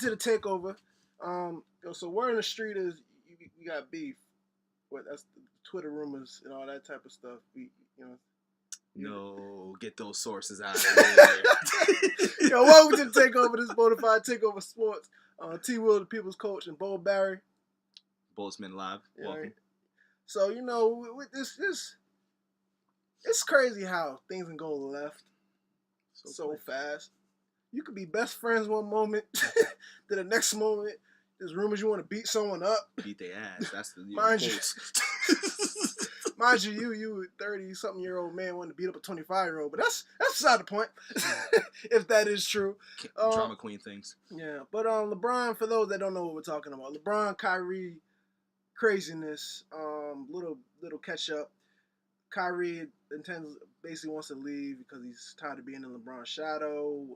to the takeover. So word in the street is you got beef. What that's the Twitter rumors and all that type of stuff. No, get those sources out of here. Yo, welcome to the takeover. This is Bonafide Takeover Sports. T-Wil, the people's coach, and Bold Barry. Boltzmann live. Yeah, Welcome. right. So with this, it's crazy how things can go left so fast. You could be best friends one moment, then the next moment, there's rumors you want to beat someone up. Beat their ass. That's the Mind you a 30-something-year-old man wanting to beat up a 25-year-old, but that's beside the point, if that is true. Drama queen things. Yeah, but LeBron, for those that don't know what we're talking about, LeBron, Kyrie, craziness, little catch up. Kyrie basically wants to leave because he's tired of being in LeBron's shadow.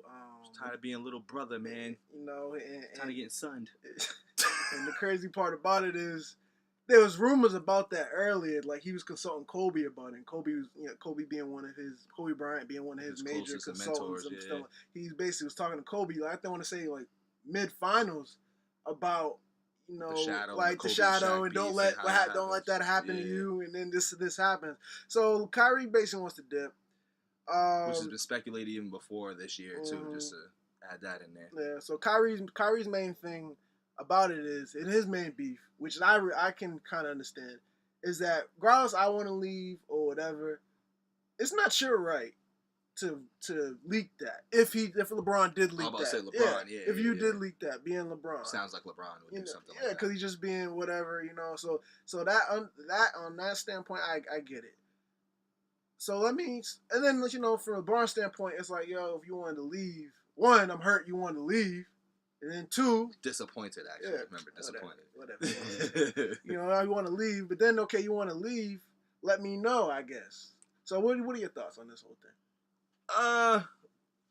Tired of being little brother, man. Tired of getting sunned. And the crazy part about it is, there was rumors about that earlier. Like he was consulting Kobe about it. And Kobe Bryant being one of his major consultants. Mentors, He basically was talking to Kobe. Like I want to say like mid-finals about the shadow and don't let that happen to you. And then this happens. So Kyrie basically wants to dip. Which has been speculated even before this year too. Just to add that in there. Yeah. So Kyrie's main thing about it is, and his main beef, which I can kind of understand, is that regardless I want to leave or whatever, it's not your right to leak that. If LeBron did leak that. I'm about to say LeBron, if you did leak that, being LeBron. Sounds like LeBron would do something like that. Yeah, because he's just being whatever, So that on that standpoint, I get it. So let me, and then from LeBron's standpoint, it's like, yo, if you wanted to leave, one, I'm hurt you wanted to leave. And then two, disappointed actually. Yeah, Remember, disappointed. Whatever. You want to leave, but then okay, you want to leave. Let me know, I guess. So what are your thoughts on this whole thing?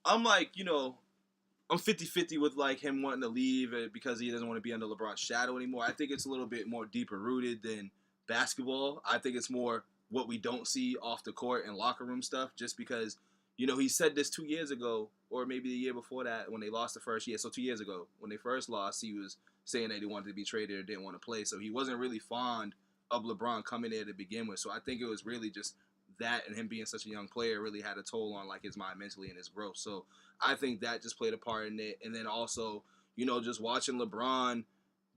I'm like, I'm 50-50 with like him wanting to leave because he doesn't want to be under LeBron's shadow anymore. I think it's a little bit more deeper rooted than basketball. I think it's more what we don't see off the court and locker room stuff. Just because, he said this 2 years ago, or maybe the year before that when they lost the first year. So 2 years ago when they first lost, he was saying that he wanted to be traded or didn't want to play. So he wasn't really fond of LeBron coming there to begin with. So I think it was really just that, and him being such a young player really had a toll on like his mind mentally and his growth. So I think that just played a part in it. And then also, just watching LeBron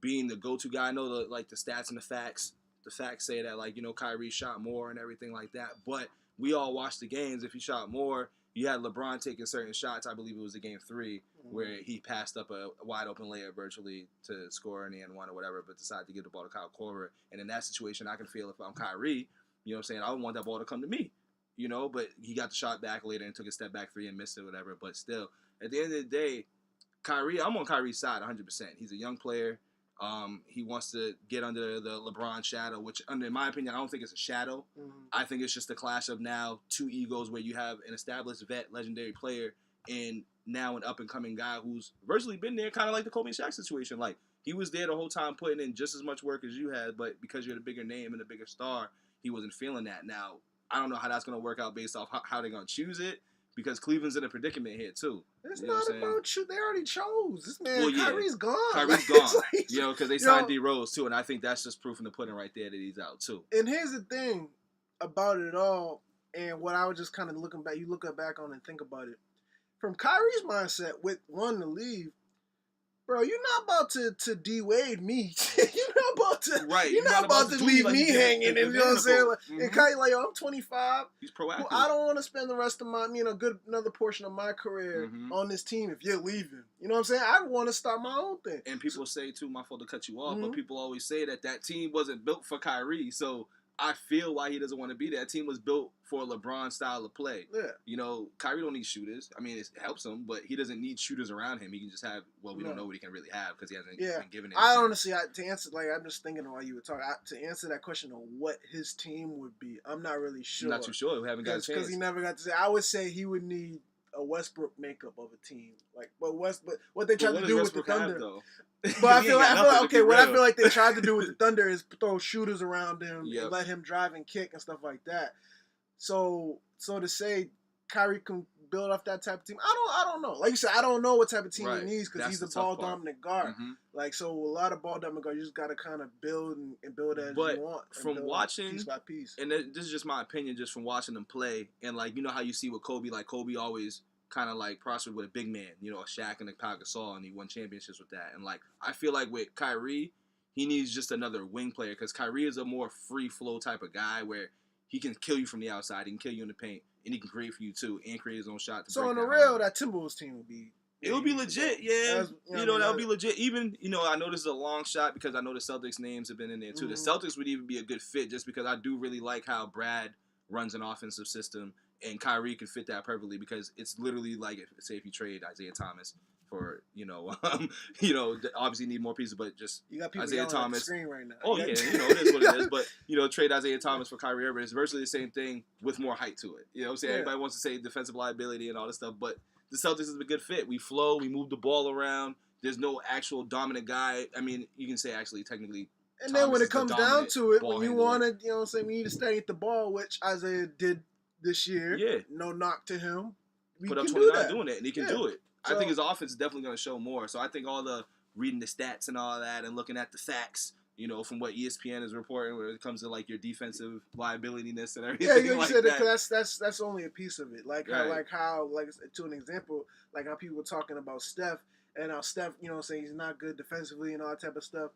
being the go-to guy. I know the stats and the facts say that Kyrie shot more and everything like that. But we all watched the games. If he shot more, you had LeBron taking certain shots. I believe it was the game 3 where he passed up a wide open layup virtually to score in the end one or whatever, but decided to give the ball to Kyle Korver. And in that situation, I can feel if I'm Kyrie, I would want that ball to come to me, but he got the shot back later and took a step back 3 and missed it, whatever. But still, at the end of the day, Kyrie, I'm on Kyrie's side 100%. He's a young player. He wants to get under the LeBron shadow, which, in my opinion, I don't think it's a shadow. I think it's just a clash of now two egos where you have an established vet, legendary player, and now an up-and-coming guy who's virtually been there, kind of like the Kobe and Shaq situation. Like, he was there the whole time putting in just as much work as you had, but because you're the bigger name and the bigger star, he wasn't feeling that. Now, I don't know how that's going to work out based off how they're going to choose it, because Cleveland's in a predicament here, too. It's not about you. They already chose. This man, well, yeah. Kyrie's gone. Kyrie's gone. Because they signed D Rose, too, and I think that's just proof in the pudding right there that he's out, too. And here's the thing about it all, and what I was just kind of looking back, you look back on and think about it. From Kyrie's mindset, with wanting to leave, bro, you're not about to D-Wade me. You're not about to leave me hanging. And you know what I'm saying? And Kyrie, I'm 25. He's proactive. Well, I don't want to spend the rest of my, another portion of my career on this team if you're leaving. You know what I'm saying? I want to start my own thing. And people say, too, my fault to cut you off, but people always say that team wasn't built for Kyrie. So I feel why he doesn't want to be there. That team was built for a LeBron style of play. Yeah. Kyrie don't need shooters. I mean, it helps him, but he doesn't need shooters around him. He can just have, we don't know what he can really have because he hasn't been given it. Honestly, to answer, I'm just thinking while you were talking, to answer that question of what his team would be, I'm not really sure. I'm not too sure. We haven't got a chance. Because he never got to say. I would say he would need a Westbrook makeup of a team. But what they tried to do with the Thunder. But I feel like they tried to do with the Thunder is throw shooters around him and let him drive and kick and stuff like that. So to say Kyrie can build off that type of team? I don't know. Like you said, I don't know what type of team Right. he needs because That's he's a the tough ball part. dominant guard. Mhm. Like, so a lot of ball dominant guards, you just got to kind of build and build as But you want. And from build watching, piece by piece. and this is just my opinion, just from watching them play, and like you know how you see with Kobe, like Kobe always kind of like prospered with a big man, you know, a Shaq and a Pau Gasol, and he won championships with that. And like I feel like with Kyrie, he needs just another wing player because Kyrie is a more free flow type of guy where he can kill you from the outside, he can kill you in the paint, and he can create for you too, and create his own shot. To So break on the that real, home. that Timberwolves team would be. It would be legit, yeah. That would be legit. Even, I know this is a long shot because I know the Celtics names have been in there too. The Celtics would even be a good fit just because I do really like how Brad runs an offensive system and Kyrie can fit that perfectly because it's literally like, if you trade Isaiah Thomas for, obviously need more pieces, but just you got people Isaiah Thomas. At the screen right now. Oh, yeah, it is what it is. But, trade Isaiah Thomas for Kyrie Irving is virtually the same thing with more height to it. You know what I'm saying? Yeah. Everybody wants to say defensive liability and all this stuff, but the Celtics is a good fit. We flow. We move the ball around. There's no actual dominant guy. I mean, you can say actually technically. And then when it comes down to it, when you want to, we need to stay at the ball, which Isaiah did this year. Yeah. No knock to him. We put up 29 doing it, and he can do it. So, I think his offense is definitely going to show more. So I think all the reading the stats and all that and looking at the facts, from what ESPN is reporting when it comes to like your defensive liabilityness and everything. Yeah, you like said that. It because that's only a piece of it. Like how to an example, like how people were talking about Steph and how Steph, saying he's not good defensively and all that type of stuff.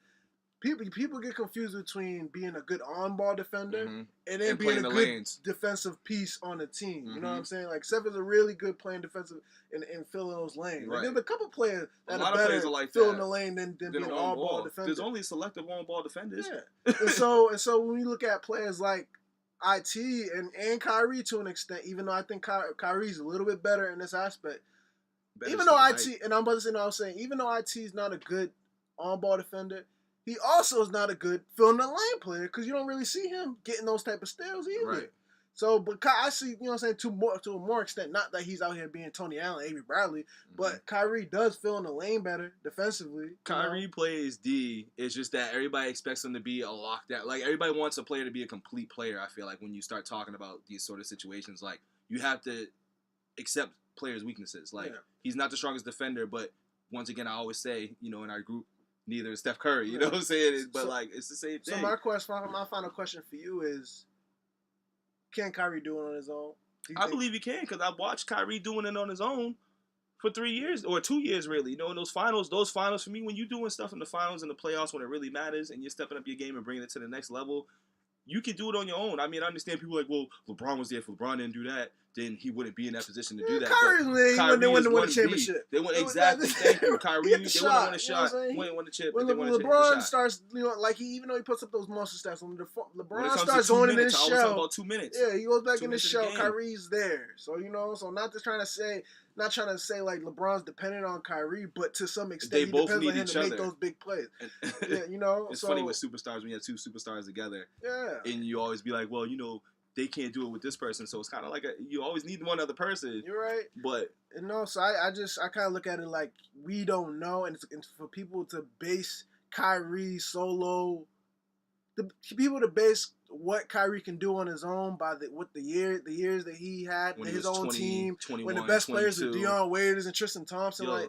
People get confused between being a good on-ball defender and then being a good defensive piece on the team. You know what I'm saying? Like, Steph is a really good playing defensive and filling those lanes. Right. Like, there's a couple players that are better filling the lane than being an on-ball defender. There's only selective on-ball defenders. Yeah. and so when you look at players like IT and Kyrie to an extent, even though I think Kyrie's a little bit better in this aspect, even though IT, and I'm about to say, I was saying, even though IT is not a good on-ball defender, he also is not a good filling the lane player because you don't really see him getting those type of steals either. Right. So, but I see, to a more extent, not that he's out here being Tony Allen, Avery Bradley, but Kyrie does fill in the lane better defensively. Kyrie plays D. It's just that everybody expects him to be a lockdown. Like, everybody wants a player to be a complete player, I feel like, when you start talking about these sort of situations. Like, you have to accept players' weaknesses. Like, he's not the strongest defender, but once again, I always say, in our group, neither is Steph Curry. You know what I'm saying? But, it's the same thing. So, my final question for you is, can Kyrie do it on his own? I believe he can because I've watched Kyrie doing it on his own for 3 years or 2 years, really. In those finals for me, when you're doing stuff in the finals and the playoffs when it really matters and you're stepping up your game and bringing it to the next level, you can do it on your own. I mean, I understand people are like, well, LeBron was there. If LeBron didn't do that, then he wouldn't be in that position to do that. Kyrie they won the championship. They won exactly. Thank you, Kyrie. They wouldn't win a shot. Won the chip. When LeBron starts, even though he puts up those monster stats, when LeBron starts going in his shell, about 2 minutes. Yeah, he goes back in his shell. Kyrie's there. So so not trying to say like LeBron's dependent on Kyrie, but to some extent they he both depends need on him each to other. make those big plays. It's funny with superstars when you have two superstars together. Yeah. And you always be like, well, they can't do it with this person, so it's kind of like you always need one other person. You're right. But so I kind of look at it like we don't know, and it's for people to base Kyrie solo, people to base what Kyrie can do on his own by the years that he had in his own team, when the best players were Dion Waiters and Tristan Thompson, not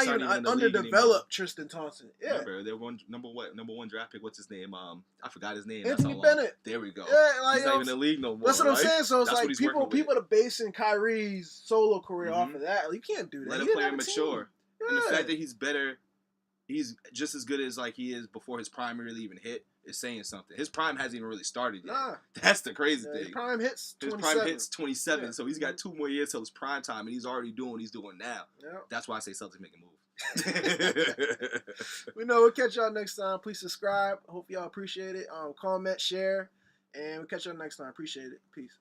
even underdeveloped Tristan Thompson. Yeah, remember they were number one draft pick. What's his name? I forgot his name. Anthony Bennett. There we go. Yeah, he's not even in the league no more. That's what I'm saying. So it's that's like people are basing Kyrie's solo career off of that. Like, you can't do that. Let a player mature, and the fact that he's better. He's just as good as like he is before his prime really even hit is saying something. His prime hasn't even really started yet. Nah. That's the crazy thing. His prime hits 27, so he's got 2 more years till his prime time, and he's already doing what he's doing now. Yep. That's why I say Celtics make a move. We'll catch y'all next time. Please subscribe. Hope y'all appreciate it. Comment, share, and we'll catch y'all next time. Appreciate it. Peace.